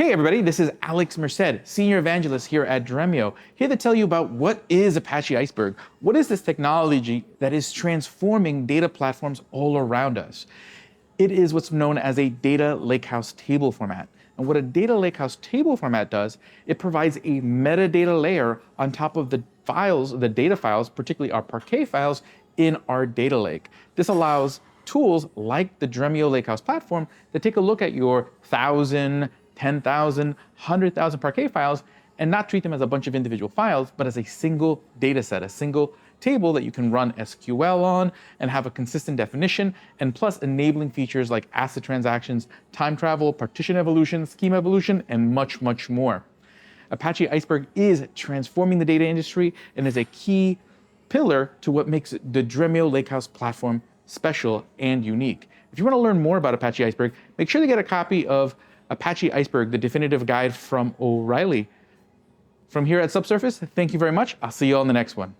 Hey everybody, this is Alex Merced, Senior Evangelist here at Dremio, here to tell you about what is Apache Iceberg. What is this technology that is transforming data platforms all around us? It is what's known as a Data Lakehouse table format. And what a Data Lakehouse table format does, it provides a metadata layer on top of the files, the data files, particularly our Parquet files, in our data lake. This allows tools like the Dremio Lakehouse platform to take a look at your 1,000, 10,000, 100,000 Parquet files and not treat them as a bunch of individual files, but as a single data set, a single table that you can run SQL on and have a consistent definition, and plus enabling features like ACID transactions, time travel, partition evolution, schema evolution, and much, much more. Apache Iceberg is transforming the data industry and is a key pillar to what makes the Dremio Lakehouse platform special and unique. If you want to learn more about Apache Iceberg, make sure to get a copy of Apache Iceberg, the definitive guide from O'Reilly. From here at Subsurface, thank you very much. I'll see you on the next one.